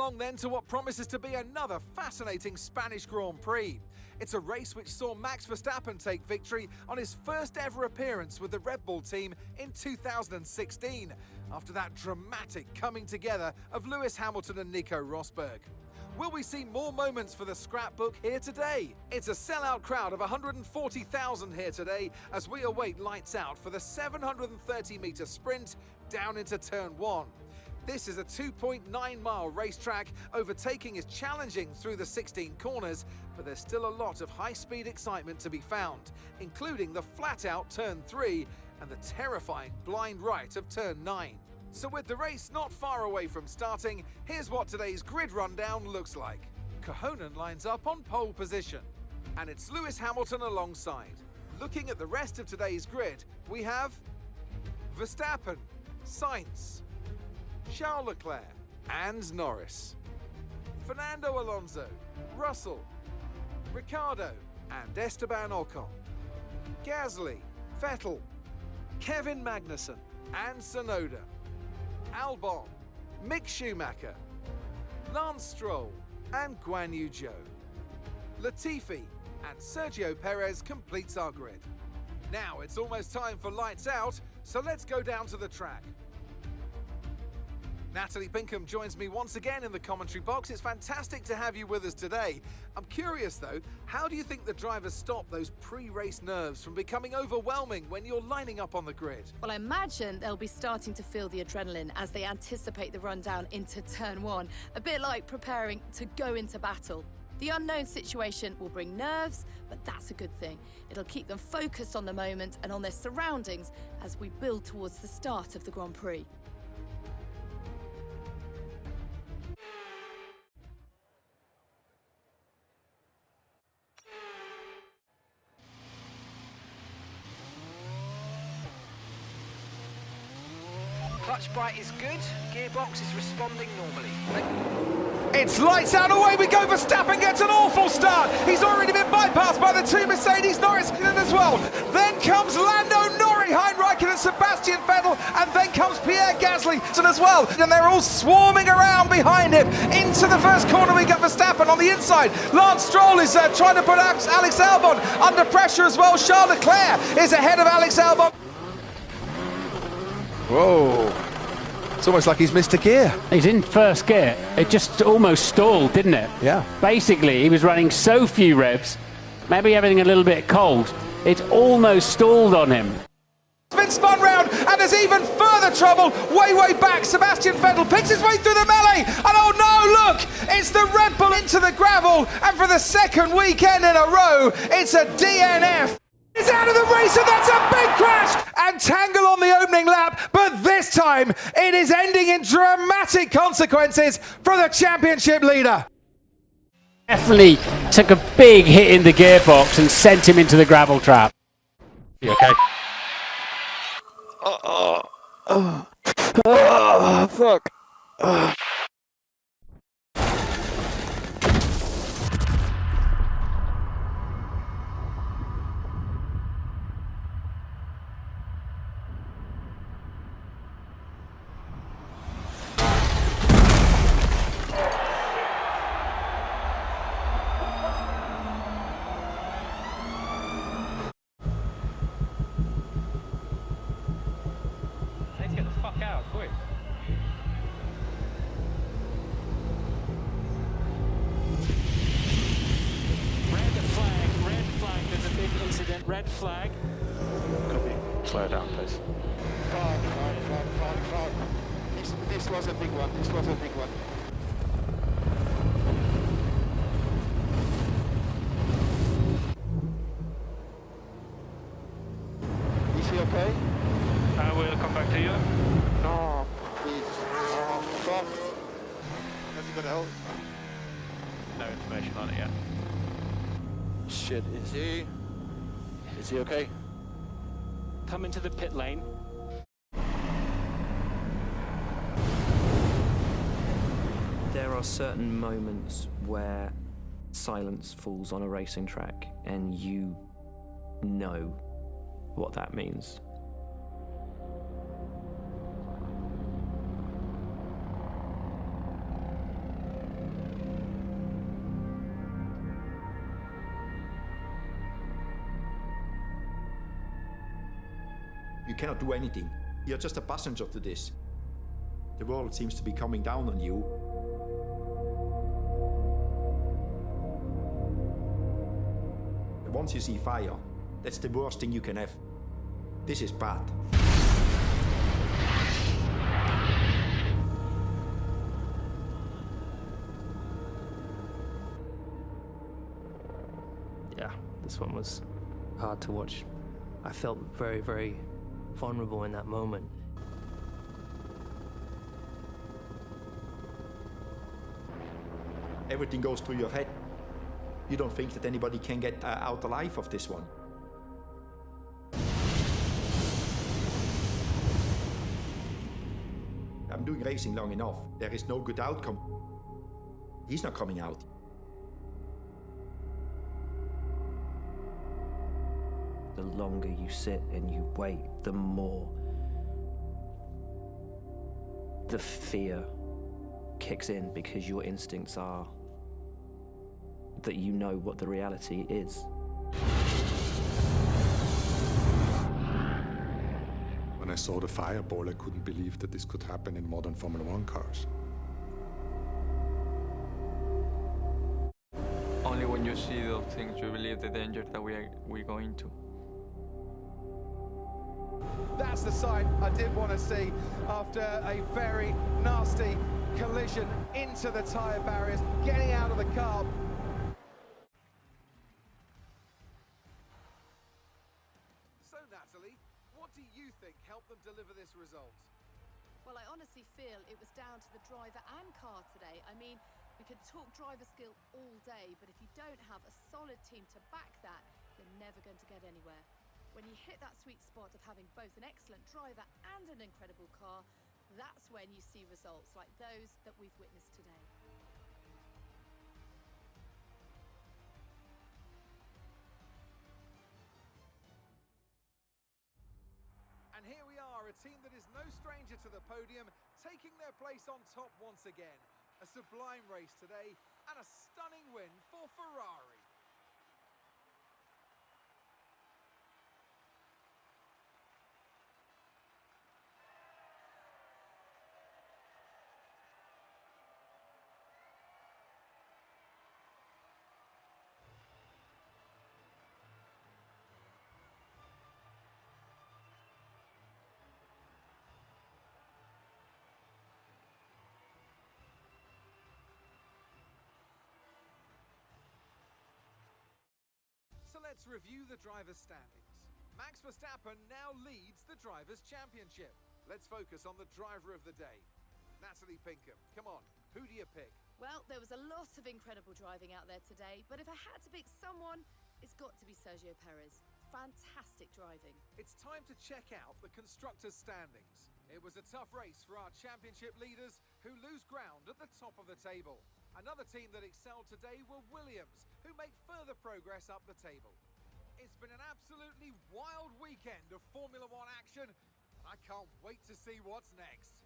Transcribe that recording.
along then to what promises to be another fascinating Spanish Grand Prix. It's a race which saw Max Verstappen take victory on his first ever appearance with the Red Bull team in 2016, after that dramatic coming together of Lewis Hamilton and Nico Rosberg. Will we see more moments for the scrapbook here today? It's a sellout crowd of 140,000 here today as we await lights out for the 730-metre sprint down into Turn 1. This is a 2.9-mile racetrack. Overtaking is challenging through the 16 corners, but there's still a lot of high-speed excitement to be found, including the flat-out Turn 3 and the terrifying blind right of Turn 9. So with the race not far away from starting, here's what today's grid rundown looks like. Kohonen lines up on pole position, and it's Lewis Hamilton alongside. Looking at the rest of today's grid, we have Verstappen, Sainz, Charles Leclerc and Norris, Fernando Alonso, Russell, Ricciardo and Esteban Ocon, Gasly, Vettel, Kevin Magnussen and Tsunoda, Albon, Mick Schumacher, Lance Stroll and Guan Yu Zhou. Latifi and Sergio Perez completes our grid. Now it's almost time for lights out, so let's go down to the track. Natalie Pinkham joins me once again in the commentary box. It's fantastic to have you with us today. I'm curious though, how do you think the drivers stop those pre-race nerves from becoming overwhelming when you're lining up on the grid? Well, I imagine they'll be starting to feel the adrenaline as they anticipate the rundown into Turn 1, a bit like preparing to go into battle. The unknown situation will bring nerves, but that's a good thing. It'll keep them focused on the moment and on their surroundings as we build towards the start of the Grand Prix. Clutch bite is good, gearbox is responding normally. It's lights out, away we go. Verstappen gets an awful start. He's already been bypassed by the two Mercedes, Norris as well. Then comes Lando Norris, Heinrich and Sebastian Vettel, and then comes Pierre Gasly as well. And they're all swarming around behind him. Into the first corner we got Verstappen on the inside. Lance Stroll is trying to put Alex Albon under pressure as well. Charles Leclerc is ahead of Alex Albon. Whoa. It's almost like he's missed a gear. He's in first gear. It just almost stalled, didn't it? Yeah. Basically, he was running so few revs, maybe everything a little bit cold. It almost stalled on him. Been spun round, and there's even further trouble way back. Sebastian Vettel picks his way through the melee, and oh no, look, it's the Red Bull into the gravel, and for the second weekend in a row, it's a DNF. He's out of the race, and that's a big crash and tangle on the opening lap, but this time it is ending in dramatic consequences for the championship leader. Definitely took a big hit in the gearbox and sent him into the gravel trap. You okay? Fuck. Let's get the fuck out, quick. Red flag, there's a big incident. Red flag. Copy. Slow down, please. Fine. This was a big one. Is he okay? I will come back to you. No, please. Oh, fuck. Has he got help? No information on it yet. Shit, is he okay? Come into the pit lane. There are certain moments where silence falls on a racing track and you know what that means. You cannot do anything. You're just a passenger to this. The world seems to be coming down on you. Once you see fire, that's the worst thing you can have. This is bad. Yeah, this one was hard to watch. I felt very, very vulnerable in that moment. Everything goes through your head. You don't think that anybody can get out alive of this one. I'm doing racing long enough. There is no good outcome. He's not coming out. The longer you sit and you wait, the more the fear kicks in, because your instincts are that you know what the reality is. When I saw the fireball, I couldn't believe that this could happen in modern Formula One cars. Only when you see those things, you believe the danger that we go into. That's the sight I did want to see after a very nasty collision into the tyre barriers, getting out of the car. So, Natalie, what do you think helped them deliver this result? Well, I honestly feel it was down to the driver and car today. I mean, we could talk driver skill all day, but if you don't have a solid team to back that, you're never going to get anywhere. When you hit that sweet spot of having both an excellent driver and an incredible car, that's when you see results like those that we've witnessed today. And here we are, a team that is no stranger to the podium, taking their place on top once again. A sublime race today and a stunning win for Ferrari. So let's review the drivers' standings. Max Verstappen now leads the Drivers' Championship. Let's focus on the driver of the day. Natalie Pinkham, come on, who do you pick? Well, there was a lot of incredible driving out there today, but if I had to pick someone, it's got to be Sergio Perez. Fantastic driving. It's time to check out the constructors' standings. It was a tough race for our championship leaders, who lose ground at the top of the table. Another team that excelled today were Williams, who make further progress up the table. It's been an absolutely wild weekend of Formula One action, and I can't wait to see what's next.